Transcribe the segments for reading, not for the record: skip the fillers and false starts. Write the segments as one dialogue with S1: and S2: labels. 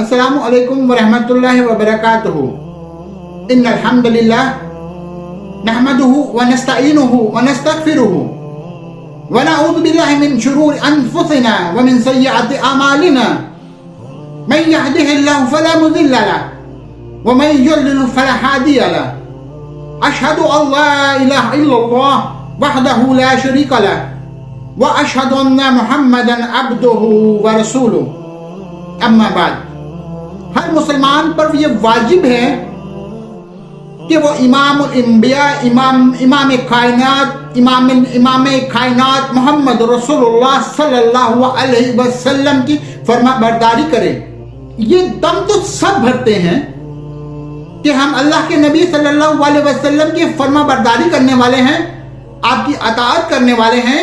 S1: السلام علیکم ورحمۃ اللہ وبرکاتہ ان الحمد للہ نحمده ونستعینه ونستغفره ونعوذ باللہ من شرور انفسنا ومن سیئات اعمالنا من يهده الله فلا مضل له ومن يضلل فلا هادي له اشهد ان لا اله الا الله وحده لا شريك له واشهد ان محمدا عبده ورسوله اما بعد ہر مسلمان پر یہ واجب ہے کہ وہ امام الانبیاء امام کائنات محمد رسول اللہ صلی اللہ علیہ وسلم کی فرما برداری کرے۔ یہ دم تو سب بھرتے ہیں کہ ہم اللہ کے نبی صلی اللہ علیہ وسلم کی فرما برداری کرنے والے ہیں، آپ کی اطاعت کرنے والے ہیں۔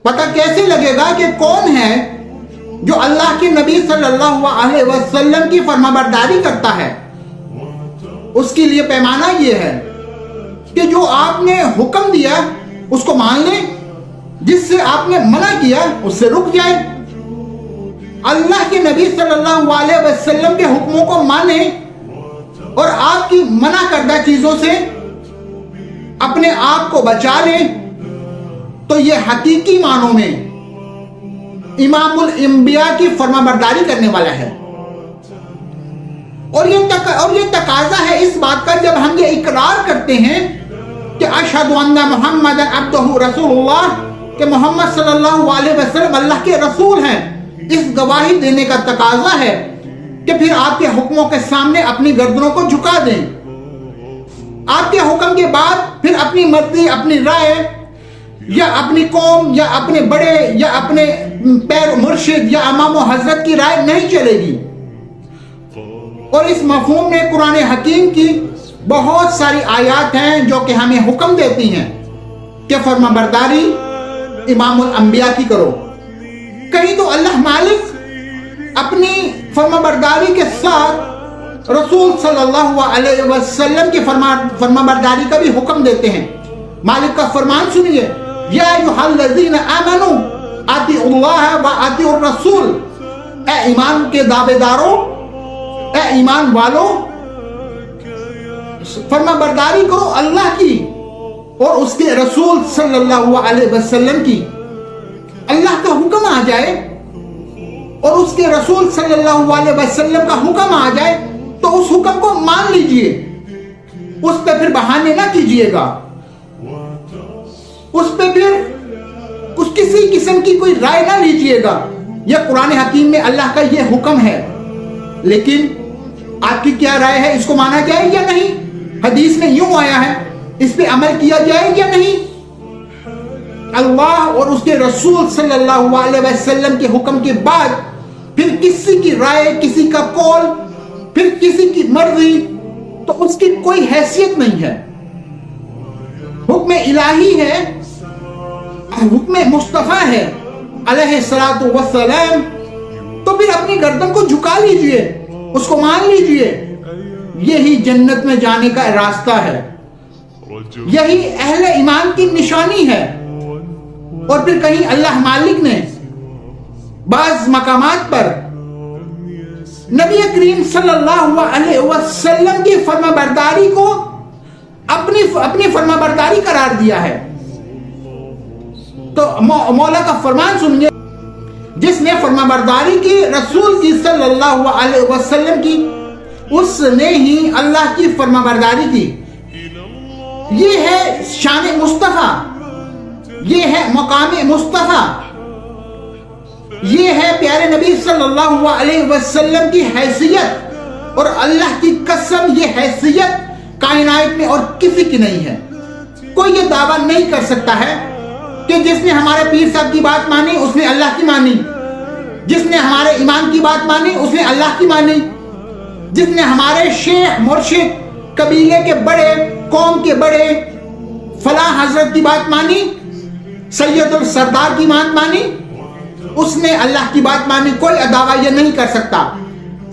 S1: پتہ کیسے لگے گا کہ کون ہے جو اللہ کے نبی صلی اللہ علیہ وسلم کی فرما برداری کرتا ہے؟ اس کے لیے پیمانہ یہ ہے کہ جو آپ نے حکم دیا اس کو مان لیں، جس سے آپ نے منع کیا اس سے رک جائیں۔ اللہ کے نبی صلی اللہ علیہ وسلم کے حکموں کو مانیں اور آپ کی منع کردہ چیزوں سے اپنے آپ کو بچا لیں، تو یہ حقیقی معنوں میں امام الانبیاء کی فرما برداری کرنے والا ہے۔ اور یہ تقاضا ہے اس بات کا جب ہم یہ اقرار کرتے ہیں کہ اشہد ان محمد عبدہ رسول اللہ، کہ محمد صلی اللہ علیہ وسلم اللہ کے رسول ہیں، اس گواہی دینے کا تقاضا ہے کہ پھر آپ کے حکموں کے سامنے اپنی گردنوں کو جھکا دیں۔ آپ کے حکم کے بعد پھر اپنی مرضی، اپنی رائے یا اپنی قوم یا اپنے بڑے یا اپنے پیر مرشد یا امام و حضرت کی رائے نہیں چلے گی۔ اور اس مفہوم میں قرآن حکیم کی بہت ساری آیات ہیں جو کہ ہمیں حکم دیتی ہیں کہ فرما برداری امام الانبیاء کی کرو۔ کہیں تو اللہ مالک اپنی فرما برداری کے ساتھ رسول صلی اللہ علیہ وسلم کی فرما برداری کا بھی حکم دیتے ہیں۔ مالک کا فرمان سنیے، یا ایھا الذین آمنوا اطیعوا اللہ و اطیعوا الرسول، اے ایمان کے دعوے داروں، اے ایمان والو، فرما برداری کرو اللہ کی اور اس کے رسول صلی اللہ علیہ وسلم کی۔ اللہ کا حکم آ جائے اور اس کے رسول صلی اللہ علیہ وسلم کا حکم آ جائے تو اس حکم کو مان لیجئے، اس پہ پھر بہانے نہ کیجئے گا، اس پہ پھر کسی قسم کی کوئی رائے نہ لیجئے گا۔ یہ قرآن حکیم میں اللہ کا یہ حکم ہے، لیکن آپ کی کیا رائے ہے؟ اس کو مانا جائے یا نہیں؟ حدیث میں یوں آیا ہے، اس پہ عمل کیا جائے یا نہیں؟ اللہ اور اس کے رسول صلی اللہ علیہ وسلم کے حکم کے بعد پھر کسی کی رائے، کسی کا قول، پھر کسی کی مرضی، تو اس کی کوئی حیثیت نہیں ہے۔ حکم الہی ہے، حکم مصطفیٰ ہے علیہ الصلوۃ والسلام، تو پھر اپنی گردن کو جھکا لیجئے، اس کو مان لیجئے۔ یہی جنت میں جانے کا راستہ ہے، یہی اہل ایمان کی نشانی ہے۔ اور پھر کہیں اللہ مالک نے بعض مقامات پر نبی کریم صلی اللہ علیہ وسلم کی فرما برداری کو اپنی فرما برداری قرار دیا ہے۔ تو مولا کا فرمان سنیے، جس نے فرما برداری کی رسول کی صلی اللہ علیہ وسلم کی، اس نے ہی اللہ کی فرما برداری کی۔ یہ ہے شان مصطفیٰ، یہ ہے مقام مصطفیٰ، یہ ہے پیارے نبی صلی اللہ علیہ وسلم کی حیثیت، اور اللہ کی قسم یہ حیثیت کائنات میں اور کسی کی نہیں ہے۔ کوئی یہ دعویٰ نہیں کر سکتا ہے کہ جس نے ہمارے پیر صاحب کی بات مانی اس نے اللہ کی مانی، جس نے ہمارے امام کی بات مانی اس نے اللہ کی مانی، جس نے ہمارے شیخ مرشد، قبیلے کے بڑے، قوم کے بڑے، فلاں حضرت کی بات مانی، سید السردار کی بات مانی، اس نے اللہ کی بات مانی۔ کوئی دعویٰ یہ نہیں کر سکتا،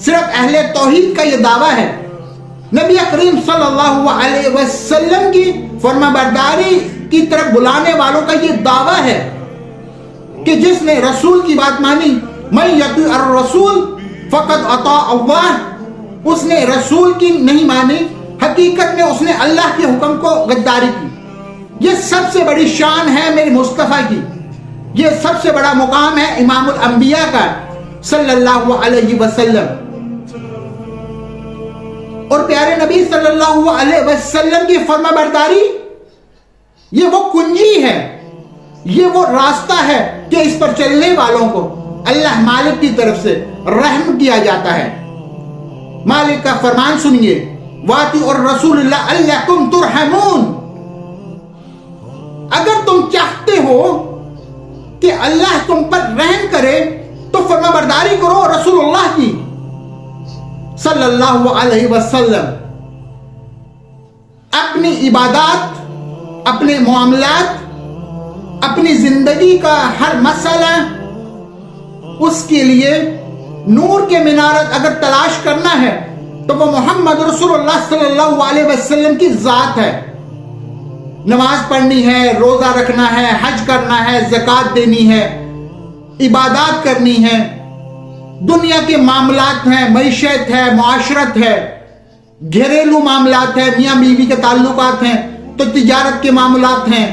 S1: صرف اہل توحید کا یہ دعویٰ ہے۔ نبی کریم صلی اللہ علیہ وسلم کی فرما برداری کی طرف بلانے والوں کا یہ دعویٰ ہے کہ جس نے رسول کی بات مانی، من یطیع الرسول فقط اطاع اللہ، اس نے رسول کی نہیں مانی، حقیقت میں اس نے اللہ کے حکم کو غداری کی۔ یہ سب سے بڑی شان ہے میرے مصطفیٰ کی، یہ سب سے بڑا مقام ہے امام الانبیاء کا صلی اللہ علیہ وسلم۔ اور پیارے نبی صلی اللہ علیہ وسلم کی فرما برداری یہ وہ کنجی ہے، یہ وہ راستہ ہے کہ اس پر چلنے والوں کو اللہ مالک کی طرف سے رحم کیا جاتا ہے۔ مالک کا فرمان سنیے، واطیعوا الرسول لعلکم ترحمون۔ اگر تم چاہتے ہو کہ اللہ تم پر رحم کرے تو فرما برداری کرو رسول اللہ کی صلی اللہ علیہ وسلم۔ اپنی عبادات، اپنے معاملات، اپنی زندگی کا ہر مسئلہ، اس کے لیے نور کے مینارات اگر تلاش کرنا ہے تو وہ محمد رسول اللہ صلی اللہ علیہ وسلم کی ذات ہے۔ نماز پڑھنی ہے، روزہ رکھنا ہے، حج کرنا ہے، زکوٰۃ دینی ہے، عبادات کرنی ہے، دنیا کے معاملات ہیں، معیشت ہے، معاشرت ہے، گھریلو معاملات ہیں، میاں بیوی کے تعلقات ہیں، تو تجارت کے معاملات ہیں۔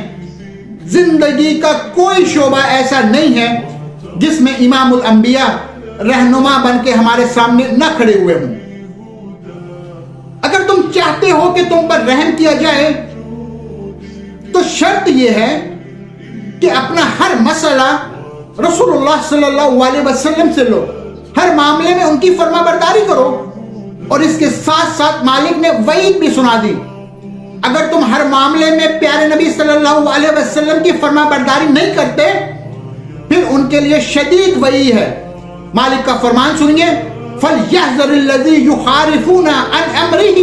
S1: زندگی کا کوئی شعبہ ایسا نہیں ہے جس میں امام الانبیاء رہنما بن کے ہمارے سامنے نہ کھڑے ہوئے ہوں۔ اگر تم چاہتے ہو کہ تم پر رحم کیا جائے تو شرط یہ ہے کہ اپنا ہر مسئلہ رسول اللہ صلی اللہ علیہ وسلم سے لو، ہر معاملے میں ان کی فرما برداری کرو۔ اور اس کے ساتھ ساتھ مالک نے وعید بھی سنا دی، اگر تم ہر معاملے میں پیارے نبی صلی اللہ علیہ وسلم کی فرما برداری نہیں کرتے پھر ان کے لیے شدید وعید ہے۔ مالک کا فرمان سنیے، فَلْيَحْذَرِ الَّذِي يُخَالِفُونَ عَنْ أَمْرِهِ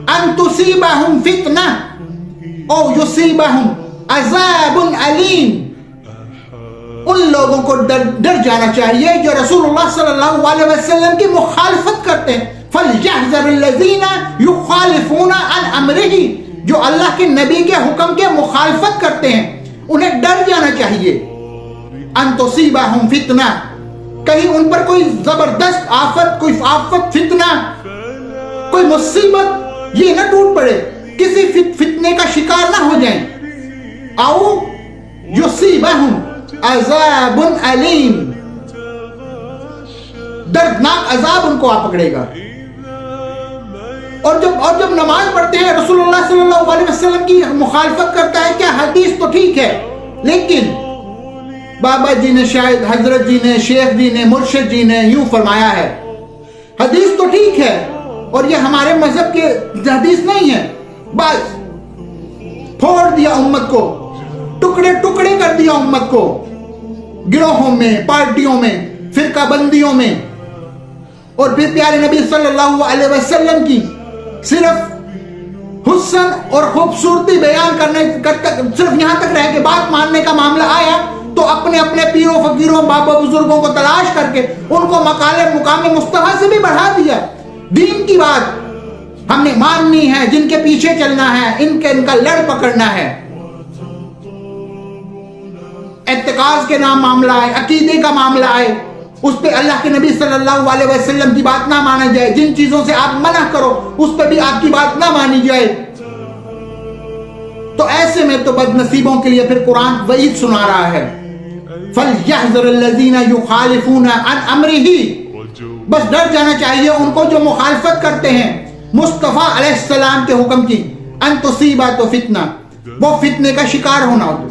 S1: أَن تُصِيبَهُمْ فِتْنَةٌ أَوْ يُصِيبَهُمْ عَذَابٌ أَلِيمٌ۔ ان لوگوں کو ڈر جانا چاہیے جو رسول اللہ صلی اللہ علیہ وسلم کی مخالفت کرتے ہیں۔ فَلْيَحْذَرِ الَّذِينَ يُخَالِفُونَ عَنْ أَمْرِهِ، جو اللہ کے نبی کے حکم کے مخالفت کرتے ہیں انہیں ڈر جانا چاہیے۔ أَن تُصِيبَهُمْ فِتْنَةٌ، کہیں ان پر کوئی زبردست آفت، کوئی آفت، فتنہ، کوئی مصیبت یہ نہ ٹوٹ پڑے، کسی فتنے کا شکار نہ ہو جائیں۔ أَوْ يُصِيبَهُمْ عَذَابٌ أَلِيمٌ، دردناک عذاب ان کو آ پکڑے گا۔ اور جب نماز پڑھتے ہیں رسول اللہ صلی اللہ علیہ وسلم کی مخالفت کرتا ہے، کیا حدیث تو ٹھیک ہے لیکن بابا جی نے، شاید حضرت جی نے، شیخ جی نے، مرشد جی نے یوں فرمایا ہے، حدیث تو ٹھیک ہے اور یہ ہمارے مذہب کے حدیث نہیں ہے، بس پھوڑ دیا امت کو، ٹکڑے ٹکڑے کر دیا امت کو، گروہوں میں، پارٹیوں میں، فرقہ بندیوں میں، اور پھر پیارے نبی صلی اللہ علیہ وسلم کی صرف حسن اور خوبصورتی بیان کرنے صرف یہاں تک رہ کے بات ماننے کا معاملہ آیا تو اپنے اپنے پیروں فقیروں بابا بزرگوں کو تلاش کر کے ان کو مقام مصطفیٰ سے بھی بڑھا دیا۔ دین کی بات ہم نے ماننی ہے، جن کے پیچھے چلنا ہے، ان کا لڑ پکڑنا ہے۔ اعتقاد کے نام معاملہ آئے، عقیدے کا معاملہ آئے، اس پہ اللہ کے نبی صلی اللہ علیہ وسلم کی بات نہ مانا جائے، جن چیزوں سے آپ منع کرو اس پہ بھی آپ کی بات نہ مانی جائے، تو ایسے میں تو بد نصیبوں کے لیے پھر قرآن وعید سنا رہا ہے، فَلْيَحْذَرِ الَّذِينَ يُخَالِفُونَ عَنْ أَمْرِهِ، بس ڈر جانا چاہیے ان کو جو مخالفت کرتے ہیں مصطفیٰ علیہ السلام کے حکم کی، أَن تُصِيبَهُمْ فِتْنَةٌ، وہ فتنے کا شکار ہونا ہوگا۔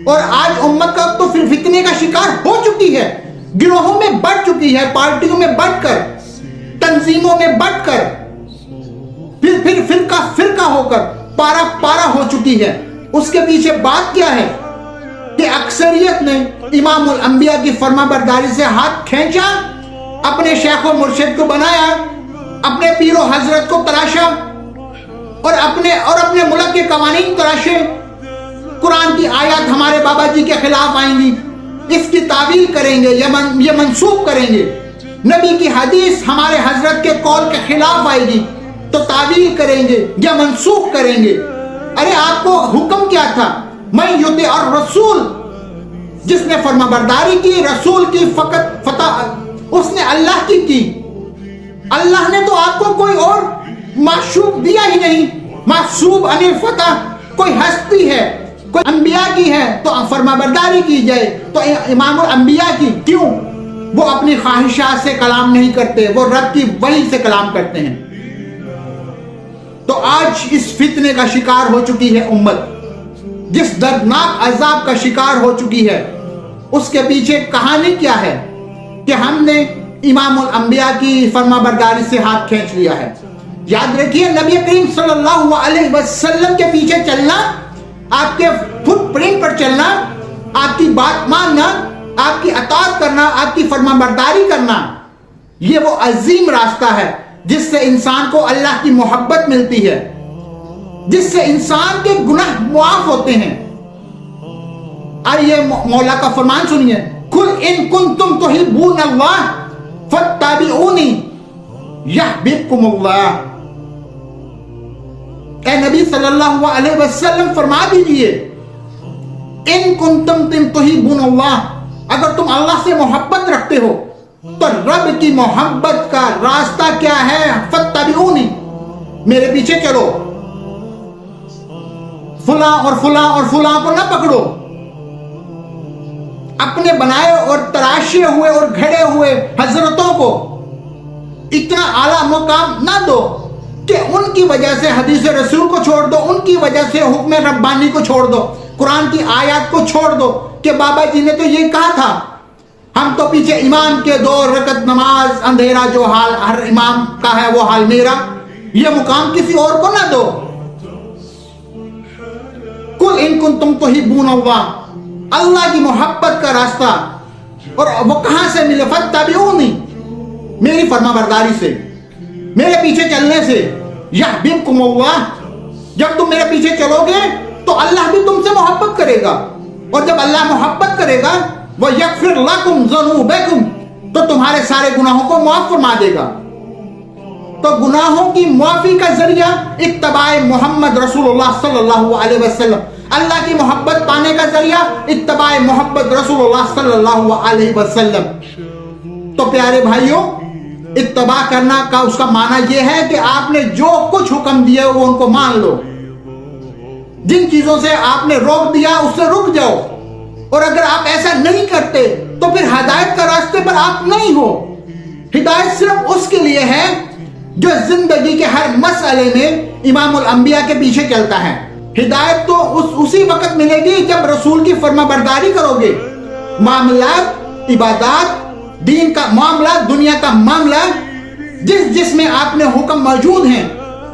S1: اور آج امت کا تو پھر فتنے کا شکار ہو چکی ہے، گروہوں میں بٹ چکی ہے، پارٹیوں میں بٹ کر، تنظیموں میں بٹ کر، پھر فرقہ ہو کر پارا پارا ہو چکی ہے۔ اس کے پیچھے بات کیا ہے کہ اکثریت نے امام الانبیاء کی فرما برداری سے ہاتھ کھینچا، اپنے شیخ و مرشد کو بنایا، اپنے پیر و حضرت کو تراشا اور اپنے ملک کے قوانین تراشے۔ قرآن کی آیات ہمارے بابا جی کے خلاف آئیں گی، اس کی تعویل کریں گے، یہ منسوخ کریں گے۔ نبی کی حدیث ہمارے حضرت کے قول کے خلاف آئے گی تو تعویل کریں گے یا منسوخ کریں گے۔ ارے آپ کو حکم کیا تھا؟ من یطیع الرسول، جس نے فرما برداری کی رسول کی فقط اس نے اللہ کی اللہ نے تو آپ کو کوئی اور معشوق دیا ہی نہیں. معصوب عن الفتح کوئی ہستی ہے، کوئی انبیاء کی ہے تو فرما برداری کی جائے، تو امام الانبیاء کی کیوں؟ وہ اپنی خواہشات سے کلام نہیں کرتے، وہ رب کی وحی سے کلام کرتے ہیں. تو آج اس فتنے کا شکار ہو چکی ہے امت، جس دردناک عذاب کا شکار ہو چکی ہے. اس کے پیچھے کہانی کیا ہے کہ ہم نے امام الانبیاء کی فرما برداری سے ہاتھ کھینچ لیا ہے. یاد رکھیے، نبی کریم صلی اللہ علیہ وسلم کے پیچھے چلنا، آپ کے فٹ پرنٹ پر چلنا، آپ کی بات ماننا، آپ کی اطاعت کرنا، آپ کی فرما برداری کرنا، یہ وہ عظیم راستہ ہے جس سے انسان کو اللہ کی محبت ملتی ہے، جس سے انسان کے گناہ معاف ہوتے ہیں. آئیے مولا کا فرمان سنیے، قُلْ إِن كُنتُمْ تُحِبُّونَ اللَّهَ فَاتَّبِعُونِي يَحْبِبْكُمُ اللَّهُ. اے نبی صلی اللہ علیہ وسلم فرما دیجئے، ان کنتم تحبون اللہ، اگر تم اللہ سے محبت رکھتے ہو تو رب کی محبت کا راستہ کیا ہے؟ فاتبعونی، میرے پیچھے چلو. فلاں اور فلاں اور فلاں کو نہ پکڑو، اپنے بنائے اور تراشے ہوئے اور گھڑے ہوئے حضرتوں کو اتنا اعلیٰ مقام نہ دو کہ ان کی وجہ سے حدیث رسول کو چھوڑ دو، ان کی وجہ سے حکم ربانی کو چھوڑ دو، قرآن کی آیات کو چھوڑ دو کہ بابا جی نے تو یہ کہا تھا، ہم تو پیچھے امام کے 2 رکعت نماز، اندھیرا جو حال ہر امام کا ہے وہ حال میرا. یہ مقام کسی اور کو نہ دو. قُلْ إِن كُنتُمْ تُحِبُّونَ اللَّهَ، اللہ کی محبت کا راستہ، اور وہ کہاں سے ملے؟ فَاتَّبِعُونِی، میری فرما برداری سے، میرے پیچھے چلنے سے. یحببکم اللہ، جب تم میرے پیچھے چلو گے تو اللہ بھی تم سے محبت کرے گا، اور جب اللہ محبت کرے گا وَيَغْفِرْ لَكُمْ ذُنُوبَكُمْ، تو تمہارے سارے گناہوں کو معاف فرما دے گا. تو گناہوں کی معافی کا ذریعہ اتباع محمد رسول اللہ صلی اللہ علیہ وسلم، اللہ کی محبت پانے کا ذریعہ اتباع محمد رسول اللہ صلی اللہ علیہ وسلم. تو پیارے بھائیوں، اتباع کرنا کا اس کا معنی یہ ہے کہ آپ نے جو کچھ حکم دیا وہ ان کو مان لو، جن چیزوں سے آپ نے روک دیا اس سے رک جاؤ، اور اگر آپ ایسا نہیں کرتے تو پھر ہدایت کا راستے پر آپ نہیں ہو. ہدایت صرف اس کے لیے ہے جو زندگی کے ہر مسئلے میں امام الانبیاء کے پیچھے چلتا ہے. ہدایت تو اسی وقت ملے گی جب رسول کی فرما برداری کرو گے. معاملات، عبادات، دین کا معاملہ، دنیا کا معاملہ، جس میں آپ نے حکم موجود ہیں،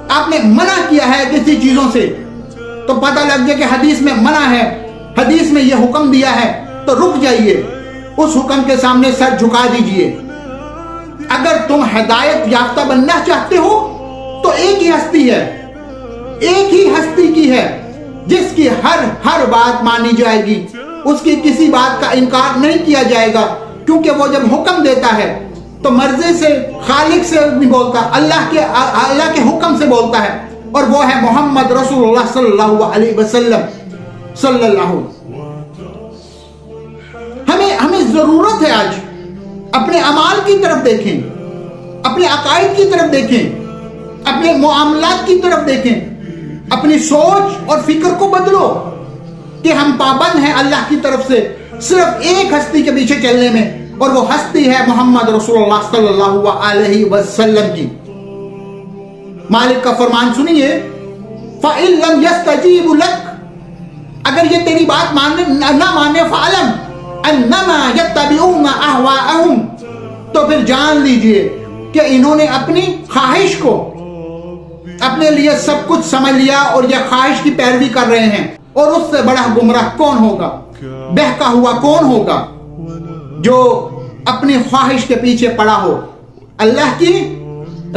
S1: آپ نے منع کیا ہے کسی چیزوں سے، تو پتہ لگ جائے کہ حدیث میں منع ہے، حدیث میں یہ حکم دیا ہے، تو رک جائیے، اس حکم کے سامنے سر جھکا دیجئے. اگر تم ہدایت یافتہ بننا چاہتے ہو تو ایک ہی ہستی ہے، ایک ہی ہستی کی ہے جس کی ہر بات مانی جائے گی، اس کی کسی بات کا انکار نہیں کیا جائے گا، کیونکہ وہ جب حکم دیتا ہے تو مرضی سے، خالق سے نہیں بولتا، اللہ کے حکم سے بولتا ہے، اور وہ ہے محمد رسول اللہ صلی اللہ علیہ وسلم صلی اللہ. ہمیں ضرورت ہے آج اپنے اعمال کی طرف دیکھیں، اپنے عقائد کی طرف دیکھیں، اپنے معاملات کی طرف دیکھیں، اپنی سوچ اور فکر کو بدلو کہ ہم پابند ہیں اللہ کی طرف سے صرف ایک ہستی کے پیچھے چلنے میں، اور وہ ہستی ہے محمد رسول اللہ صلی اللہ علیہ وسلم کی. مالک کا فرمان سنیے، فَإِن لَمْ يَسْتَجِيبُ لَكَ، اگر یہ تیری بات نہ مانے، فَعَلَمْ أَنَّمَا يَتَّبِعُونَ أَهْوَاءَهُمْ، تو پھر جان لیجئے کہ انہوں نے اپنی خواہش کو اپنے لیے سب کچھ سمجھ لیا اور یہ خواہش کی پیروی کر رہے ہیں. اور اس سے بڑا گمراہ کون ہوگا، بہکا ہوا کون ہوگا جو اپنی خواہش کے پیچھے پڑا ہو، اللہ کی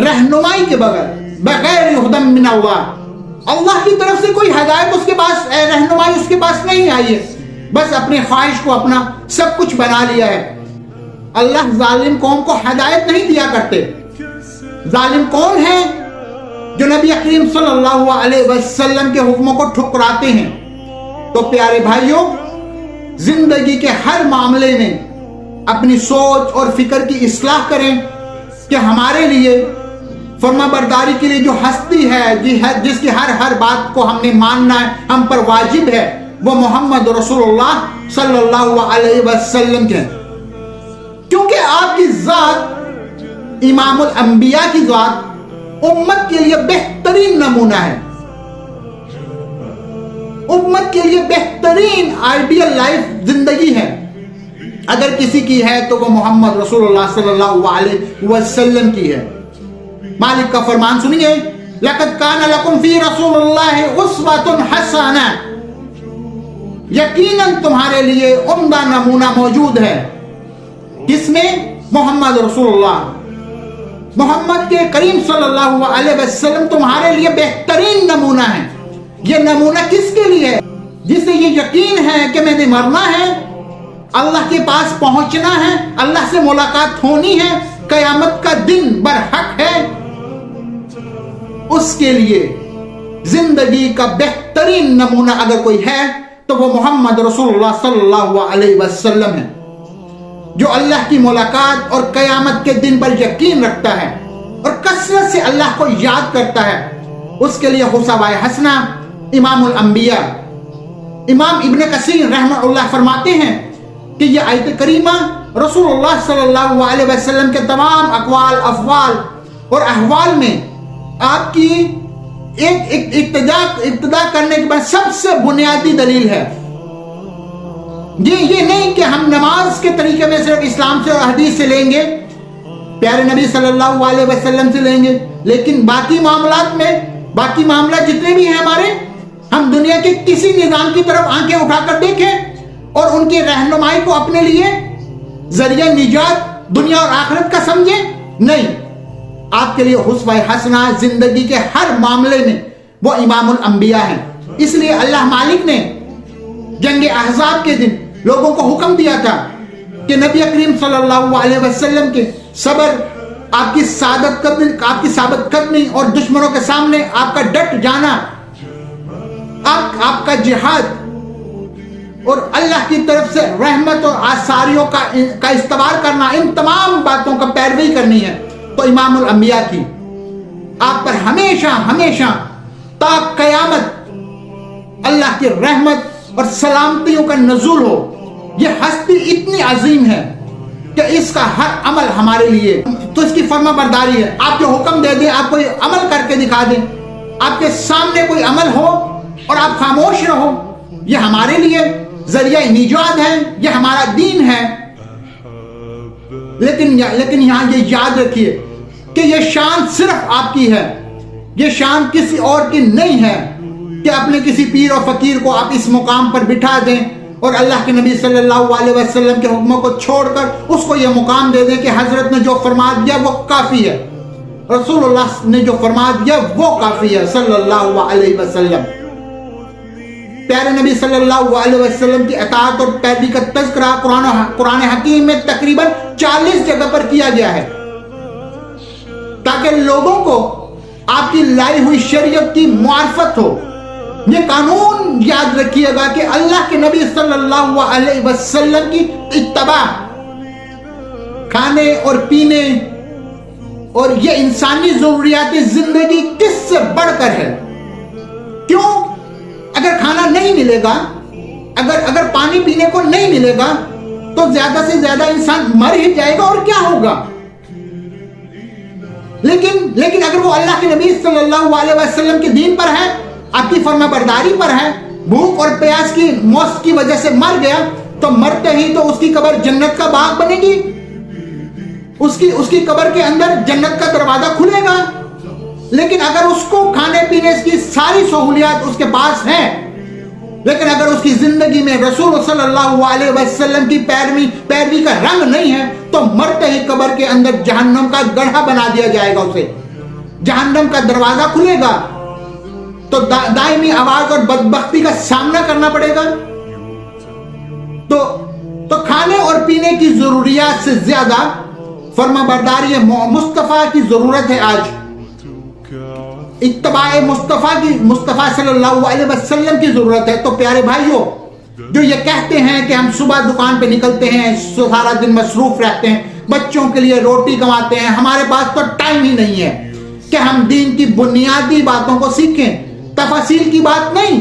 S1: رہنمائی کے بغیر ہدی من اللہ، اللہ کی طرف سے کوئی ہدایت اس کے پاس، رہنمائی اس کے پاس نہیں آئی ہے، بس اپنی خواہش کو اپنا سب کچھ بنا لیا ہے. اللہ ظالم قوم کو ہدایت نہیں دیا کرتے. ظالم کون ہے؟ جو نبی کریم صلی اللہ علیہ وسلم کے حکموں کو ٹھکراتے ہیں. تو پیارے بھائیوں، زندگی کے ہر معاملے میں اپنی سوچ اور فکر کی اصلاح کریں کہ ہمارے لیے فرما برداری کے لیے جو ہستی ہے جس کی ہر بات کو ہم نے ماننا ہے، ہم پر واجب ہے، وہ محمد رسول اللہ صلی اللہ علیہ وسلم کے، کیونکہ آپ کی ذات، امام الانبیاء کی ذات امت کے لیے بہترین نمونہ ہے، امت کے لیے بہترین آئیڈیل لائف زندگی ہے، اگر کسی کی ہے تو وہ محمد رسول اللہ صلی اللہ علیہ وسلم کی ہے۔ مالک کا فرمان سنیے، لَقَدْ كَانَ لَكُمْ فِي رَسُولِ اللَّهِ أُسْوَةٌ حَسَنَةٌ، یقیناً تمہارے لیے عمدہ نمونہ موجود ہے، کس میں؟ محمد رسول اللہ، محمد کے کریم صلی اللہ علیہ وسلم تمہارے لیے بہترین نمونہ ہے۔ یہ نمونہ کس کے لیے ہے؟ جسے یہ یقین ہے کہ میں نے مرنا ہے، اللہ کے پاس پہنچنا ہے، اللہ سے ملاقات ہونی ہے، قیامت کا دن برحق ہے، اس کے لیے زندگی کا بہترین نمونہ اگر کوئی ہے تو وہ محمد رسول اللہ صلی اللہ علیہ وسلم ہے، جو اللہ کی ملاقات اور قیامت کے دن پر یقین رکھتا ہے اور کثرت سے اللہ کو یاد کرتا ہے، اس کے لیے اسوہ حسنہ امام الانبیاء۔ امام ابن کثیر رحمہ اللہ فرماتے ہیں کہ یہ آیت کریمہ رسول اللہ صلی اللہ علیہ وسلم کے تمام اقوال، افعال اور احوال میں آپ کی ایک ابتدا کرنے کے بعد سب سے بنیادی دلیل ہے۔ یہ نہیں کہ ہم نماز کے طریقے میں صرف اسلام سے اور حدیث سے لیں گے، پیارے نبی صلی اللہ علیہ وسلم سے لیں گے، لیکن باقی معاملات جتنے بھی ہیں ہمارے، ہم دنیا کے کسی نظام کی طرف آنکھیں اٹھا کر دیکھیں اور ان کی رہنمائی کو اپنے لیے ذریعہ نجات دنیا اور آخرت کا سمجھیں، نہیں، آپ کے لیے اسوہ حسنہ زندگی کے ہر معاملے میں وہ امام الانبیاء ہیں۔ اس لیے اللہ مالک نے جنگ احزاب کے دن لوگوں کو حکم دیا تھا کہ نبی کریم صلی اللہ علیہ وسلم کے صبر، آپ کی ثابت قدمی اور دشمنوں کے سامنے آپ کا ڈٹ جانا، آپ کا جہاد اور اللہ کی طرف سے رحمت اور آثاریوں کا استوار کرنا، ان تمام باتوں کا پیروی کرنی ہے تو امام الانبیاء کی، آپ پر ہمیشہ تا قیامت اللہ کی رحمت اور سلامتیوں کا نزول ہو۔ یہ ہستی اتنی عظیم ہے کہ اس کا ہر عمل ہمارے لیے تو اس کی فرما برداری ہے۔ آپ جو حکم دے دیں، آپ کوئی عمل کر کے دکھا دیں، آپ کے سامنے کوئی عمل ہو اور آپ خاموش رہو، یہ ہمارے لیے ذریعہ نجات ہے، یہ ہمارا دین ہے۔ لیکن یہاں یہ یاد رکھیے کہ یہ شان صرف آپ کی ہے، یہ شان کسی اور کی نہیں ہے کہ اپنے کسی پیر اور فقیر کو آپ اس مقام پر بٹھا دیں اور اللہ کے نبی صلی اللہ علیہ وسلم کے حکموں کو چھوڑ کر اس کو یہ مقام دے دیں کہ حضرت نے جو فرما دیا وہ کافی ہے، رسول اللہ نے جو فرما دیا وہ کافی ہے صلی اللہ علیہ وسلم۔ پیارے نبی صلی اللہ علیہ وسلم کی اطاعت اور پیروی کا تذکرہ قرآن حکیم میں تقریباً 40 جگہ پر کیا گیا ہے، تاکہ لوگوں کو آپ کی لائی ہوئی شریعت کی معرفت ہو۔ یہ قانون یاد رکھیے گا کہ اللہ کے نبی صلی اللہ علیہ وسلم کی اتباع کھانے اور پینے اور یہ انسانی ضروریات زندگی کس سے بڑھ کر ہے۔ کیوں؟ اگر کھانا نہیں ملے گا، اگر پانی پینے کو نہیں ملے گا تو زیادہ سے زیادہ انسان مر ہی جائے گا، اور کیا ہوگا؟ لیکن اگر وہ اللہ کے نبی صلی اللہ علیہ وسلم کے دین پر ہے، آپ کی فرما برداری پر ہے، بھوک اور پیاس کی موت کی وجہ سے مر گیا تو مرتے ہی تو اس کی قبر جنت کا باغ بنے گی، اس کی قبر کے اندر جنت کا دروازہ کھلے گا۔ لیکن اگر اس کو کھانے پینے کی ساری سہولیات اس کے پاس ہیں، لیکن اگر اس کی زندگی میں رسول صلی اللہ علیہ وسلم کی پیروی کا رنگ نہیں ہے تو مرتے ہی قبر کے اندر جہنم کا گڑھا بنا دیا جائے گا، اسے جہنم کا دروازہ کھلے گا تو دائمی آواز اور بدبختی کا سامنا کرنا پڑے گا۔ تو کھانے اور پینے کی ضروریات سے زیادہ فرما برداری مصطفیٰ کی ضرورت ہے۔ آج اتباع مصطفیٰ صلی اللہ علیہ وسلم کی ضرورت ہے۔ تو پیارے بھائیوں، جو یہ کہتے ہیں کہ ہم صبح دکان پہ نکلتے ہیں، سارا دن مصروف رہتے ہیں، بچوں کے لیے روٹی کماتے ہیں، ہمارے پاس تو ٹائم ہی نہیں ہے کہ ہم دین کی بنیادی باتوں کو سیکھیں، تفاصیل کی بات نہیں،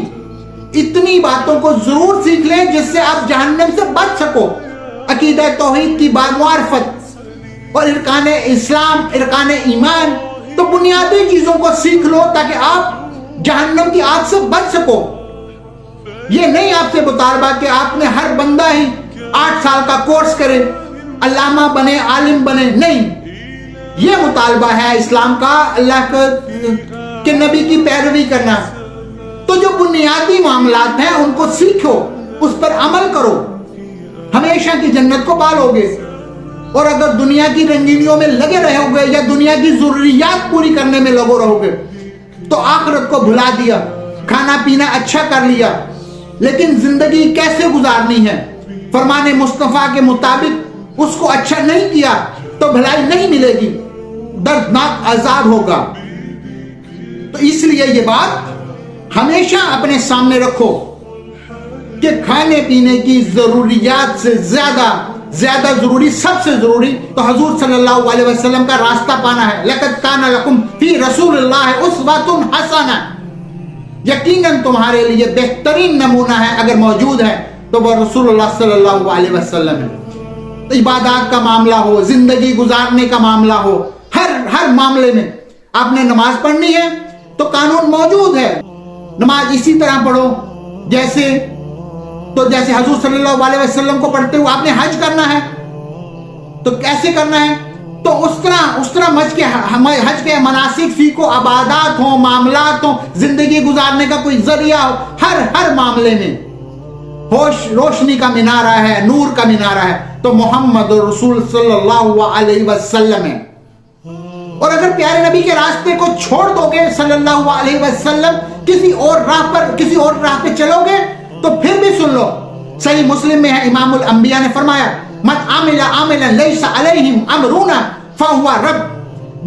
S1: اتنی باتوں کو ضرور سیکھ لیں جس سے آپ جہنم سے بچ سکو۔ عقیدہ توحید کی معرفت اور ارکان اسلام، ارکان ایمان، تو بنیادی چیزوں کو سیکھ لو تاکہ آپ جہنم کی آگ سے بچ سکو۔ یہ نہیں آپ سے مطالبہ کہ آپ نے ہر بندہ ہی 8 سال کا کورس کرے، علامہ بنے، عالم بنے، نہیں، یہ مطالبہ ہے اسلام کا، اللہ کے نبی کی پیروی کرنا۔ تو جو بنیادی معاملات ہیں ان کو سیکھو، اس پر عمل کرو، ہمیشہ کی جنت کو پالو گے۔ اور اگر دنیا کی رنگینیوں میں لگے رہو گے یا دنیا کی ضروریات پوری کرنے میں لگو رہو گے تو آخرت کو بھلا دیا، کھانا پینا اچھا کر لیا، لیکن زندگی کیسے گزارنی ہے فرمان مصطفیٰ کے مطابق اس کو اچھا نہیں کیا تو بھلائی نہیں ملے گی، دردناک عذاب ہوگا۔ تو اس لیے یہ بات ہمیشہ اپنے سامنے رکھو کہ کھانے پینے کی ضروریات سے زیادہ ضروری، سب سے ضروری تو حضور صلی اللہ علیہ وسلم کا راستہ پانا ہے۔ لَقَدْ كَانَ لَكُمْ فِي رَسُولِ اللَّهِ أُسْوَةٌ حَسَنَةٌ، یقیناً تمہارے لیے بہترین نمونہ ہے، اگر موجود ہے تو وہ رسول اللہ صلی اللہ علیہ وسلم ہے۔ عبادات کا معاملہ ہو، زندگی گزارنے کا معاملہ ہو، ہر معاملے میں آپ نے نماز پڑھنی ہے تو قانون موجود ہے، نماز اسی طرح پڑھو جیسے حضور صلی اللہ علیہ وسلم کو پڑھتے ہوئے آپ نے حج کرنا ہے تو کیسے کرنا ہے، تو اس طرح حج کے مناسک سیکھو، عبادات ہوں، معاملات ہوں، زندگی گزارنے کا کوئی ذریعہ ہو، ہر معاملے میں روشنی کا مینارہ ہے، نور کا مینارہ ہے تو محمد رسول صلی اللہ علیہ وسلم ہے۔ اور اگر پیارے نبی کے راستے کو چھوڑ دو گے صلی اللہ علیہ وسلم، کسی اور راہ پہ چلو گے تو پھر بھی سن لو، صحیح مسلم میں ہے، امام الانبیاء نے فرمایا من عمل عملا لیس علیہم امرنا فہو رد،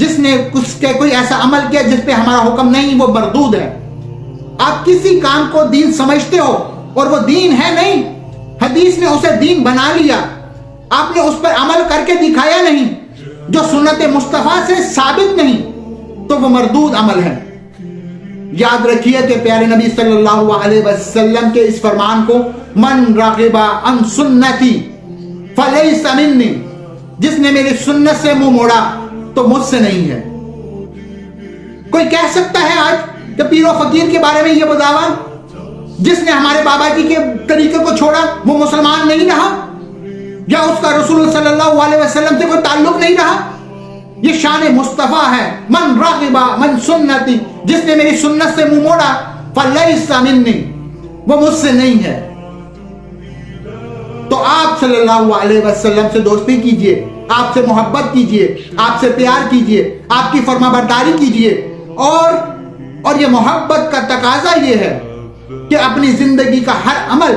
S1: جس نے کوئی ایسا عمل کیا جس پہ ہمارا حکم نہیں وہ مردود ہے۔ آپ کسی کام کو دین سمجھتے ہو اور وہ دین ہے نہیں، حدیث نے اسے دین بنا لیا، آپ نے اس پر عمل کر کے دکھایا نہیں، جو سنت مصطفیٰ سے ثابت نہیں، تو وہ مردود عمل ہے۔ یاد رکھیے کہ پیارے نبی صلی اللہ علیہ وسلم کے اس فرمان کو، من رغب عن سنتی فلیس منی، جس نے میری سنت سے منہ موڑا تو مجھ سے نہیں ہے۔ کوئی کہہ سکتا ہے آج کہ پیر و فقیر کے بارے میں یہ بداوا، جس نے ہمارے بابا جی کے طریقے کو چھوڑا وہ مسلمان نہیں رہا، یا اس کا رسول صلی اللہ علیہ وسلم سے کوئی تعلق نہیں رہا؟ یہ شان مصطفیٰ ہے، من راغب من سنتی، جس نے میری سنت سے منہ موڑا فلیس منی، وہ مجھ سے نہیں ہے۔ تو آپ صلی اللہ علیہ وسلم سے دوستی کیجئے، آپ سے محبت کیجئے، آپ سے پیار کیجئے، آپ کی فرما برداری کیجئے، اور یہ محبت کا تقاضا یہ ہے کہ اپنی زندگی کا ہر عمل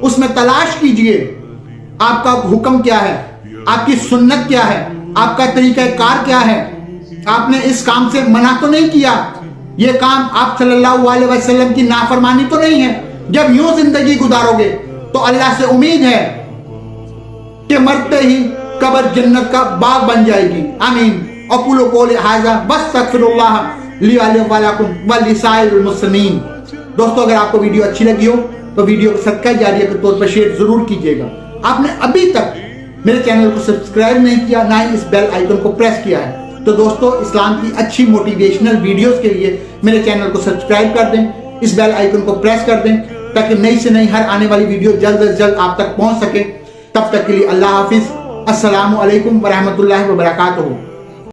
S1: اس میں تلاش کیجئے، آپ کا حکم کیا ہے، آپ کی سنت کیا ہے، آپ کا طریقہ کار کیا ہے، آپ نے اس کام سے منع تو نہیں کیا، یہ کام آپ صلی اللہ علیہ وسلم کی نافرمانی تو نہیں ہے۔ جب یوں زندگی گزارو گے تو اللہ سے امید ہے کہ مرتے ہی قبر جنت کا باغ بن جائے گی۔ آمین۔ اقول قولی ھذا واستغفر اللہ لی ولکم ولسائر المسلمین۔ دوستو اگر آپ کو ویڈیو اچھی لگی ہو تو ویڈیو کو صدقہ جاریہ کے طور پر شیئر ضرور کیجیے گا۔ آپ نے ابھی تک میرے چینل کو سبسکرائب نہیں کیا، نہ ہی اس بیل آئیکن کو پریس کیا ہے، تو دوستو اسلام کی اچھی موٹیویشنل ویڈیوز کے لیے میرے چینل کو سبسکرائب کر دیں، اس بیل آئیکن کو پریس کر دیں تاکہ نئی سے نئی ہر آنے والی ویڈیو جلد از جلد آپ تک پہنچ سکے۔ تب تک کے لیے اللہ حافظ، السلام علیکم ورحمۃ اللہ وبرکاتہ۔